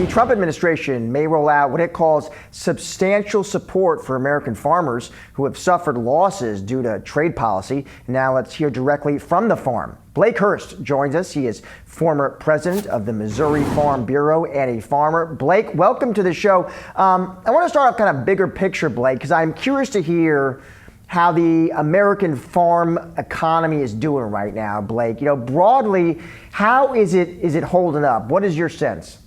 The Trump administration may roll out what it calls substantial support for American farmers who have suffered losses due to trade policy. Now let's hear directly from the farm. Blake Hurst joins us. He is former president of the Missouri Farm Bureau and a farmer. Blake, welcome to the show. I want to start off kind of bigger picture, Blake, because I'm curious to hear how the American farm economy is doing right now, Blake. You know, broadly, how is it holding up? What is your sense?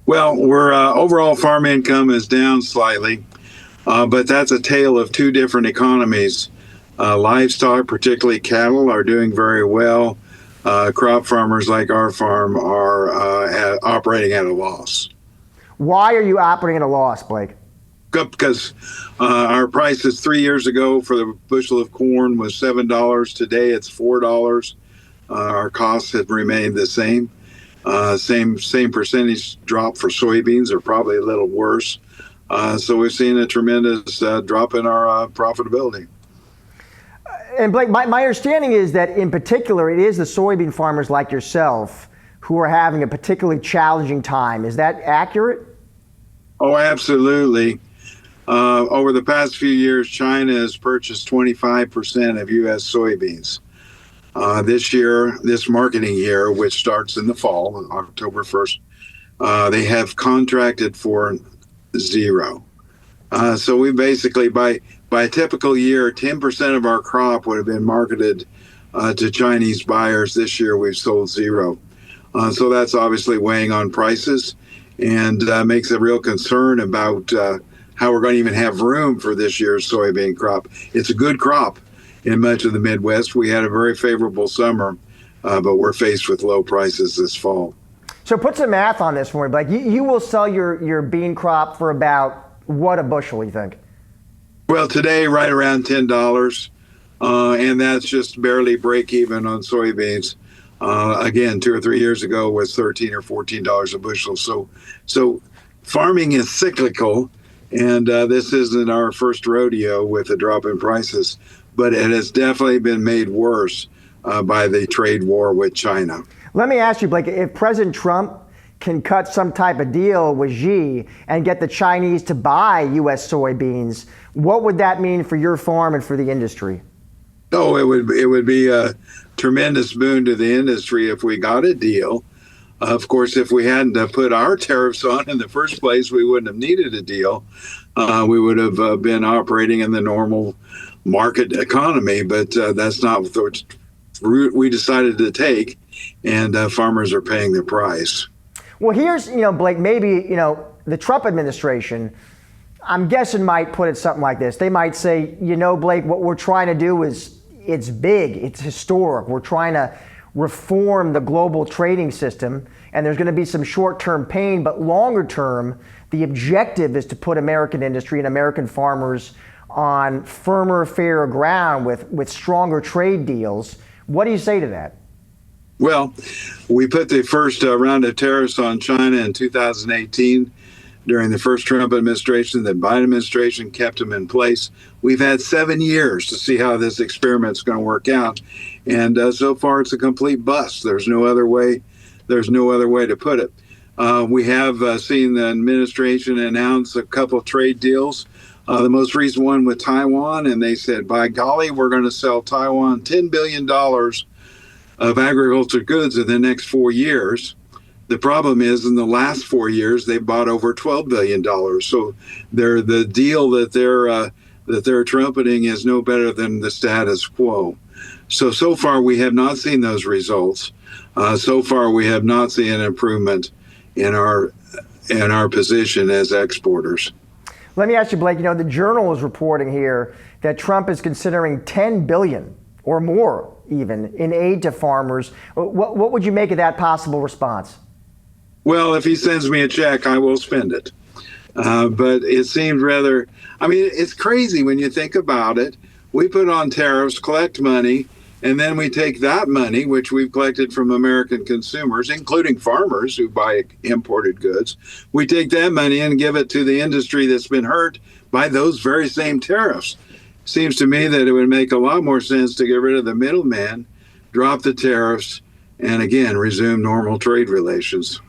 Well, we're overall farm income is down slightly, but that's a tale of two different economies. Livestock, particularly cattle, are doing very well. Crop farmers like our farm are operating at a loss. Why are you operating at a loss, Blake? Because our prices 3 years ago for the bushel of corn was $7. Today it's $4. Our costs have remained the same. Same percentage drop for soybeans, or probably a little worse. So we've seen a tremendous drop in our profitability. And Blake, my understanding is that in particular, it is the soybean farmers like yourself who are having a particularly challenging time. Is that accurate? Oh, absolutely. Over the past few years, China has purchased 25% of U.S. soybeans. This marketing year, which starts in the fall, October 1st, they have contracted for zero. So we basically, by a typical year, 10% of our crop would have been marketed to Chinese buyers. This year, we've sold zero. So that's obviously weighing on prices and makes a real concern about how we're going to even have room for this year's soybean crop. It's a good crop in much of the Midwest. We had a very favorable summer, but we're faced with low prices this fall. So put some math on this for me, Blake. You will sell your bean crop for about what a bushel, you think? Well, today, right around $10, and that's just barely break even on soybeans. Again, 2 or 3 years ago was $13 or $14 a bushel. So farming is cyclical, and this isn't our first rodeo with a drop in prices, but it has definitely been made worse by the trade war with China. Let me ask you, Blake, if President Trump can cut some type of deal with Xi and get the Chinese to buy U.S. soybeans, what would that mean for your farm and for the industry? Oh, it would be a tremendous boon to the industry if we got a deal. Of course, if we hadn't put our tariffs on in the first place, we wouldn't have needed a deal. We would have been operating in the normal market economy, but that's not the route we decided to take, and farmers are paying the price. Well, here's, Blake, maybe, the Trump administration, I'm guessing, might put it something like this. They might say, Blake, what we're trying to do it's big, it's historic. We're trying to reform the global trading system, and there's going to be some short-term pain, but longer term, the objective is to put American industry and American farmers on firmer, fairer ground with stronger trade deals. What do you say to that? Well, we put the first round of tariffs on China in 2018 during the first Trump administration. The Biden administration kept them in place. We've had 7 years to see how this experiment's going to work out, and so far it's a complete bust. There's no other way to put it. We have seen the administration announce a couple trade deals. The most recent one with Taiwan, and they said, by golly, we're going to sell Taiwan $10 billion of agricultural goods in the next 4 years. The problem is, in the last 4 years, they've bought over $12 billion. So the deal that they're trumpeting is no better than the status quo. So far, we have not seen those results. So far, we have not seen an improvement in our position as exporters. Let me ask you, Blake, the Journal is reporting here that Trump is considering $10 billion or more even in aid to farmers. What would you make of that possible response? Well, if he sends me a check, I will spend it. But it seemed it's crazy when you think about it. We put on tariffs, collect money, and then we take that money, which we've collected from American consumers, including farmers who buy imported goods. We take that money and give it to the industry that's been hurt by those very same tariffs. Seems to me that it would make a lot more sense to get rid of the middleman, drop the tariffs, and again, resume normal trade relations.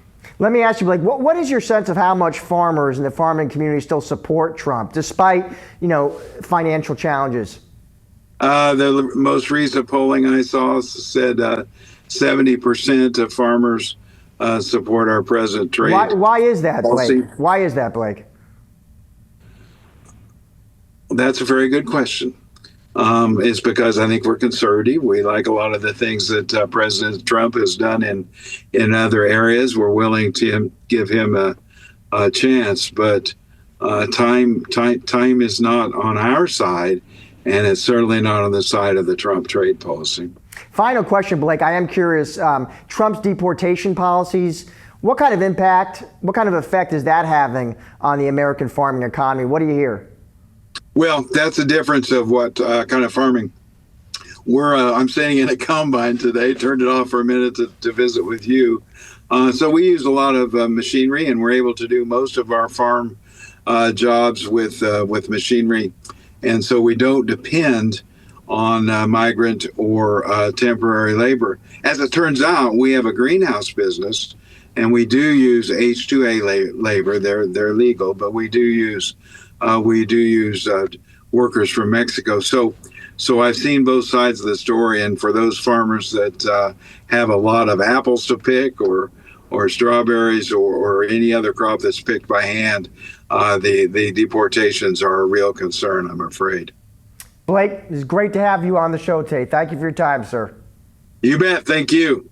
Let me ask you, Blake, what is your sense of how much farmers and the farming community still support Trump, despite, financial challenges? The most recent polling I saw said 70% of farmers support our present trade Why is that, policy. Blake? Why is that, Blake? That's a very good question. It's because I think we're conservative. We like a lot of the things that President Trump has done in other areas. We're willing to give him a chance, but time is not on our side, and it's certainly not on the side of the Trump trade policy. Final question, Blake. I am curious. Trump's deportation policies. What kind of impact? What kind of effect is that having on the American farming economy? What do you hear? Well, that's the difference of what kind of farming. I'm sitting in a combine today, turned it off for a minute to visit with you. So we use a lot of machinery, and we're able to do most of our farm jobs with machinery. And so we don't depend on migrant or temporary labor. As it turns out, we have a greenhouse business, and we do use H-2A labor. They're legal, but we do use workers from Mexico. So I've seen both sides of the story, and for those farmers that have a lot of apples to pick, or strawberries, or any other crop that's picked by hand, the deportations are a real concern, I'm afraid. Blake, it's great to have you on the show today. Thank you for your time, sir. You bet. Thank you.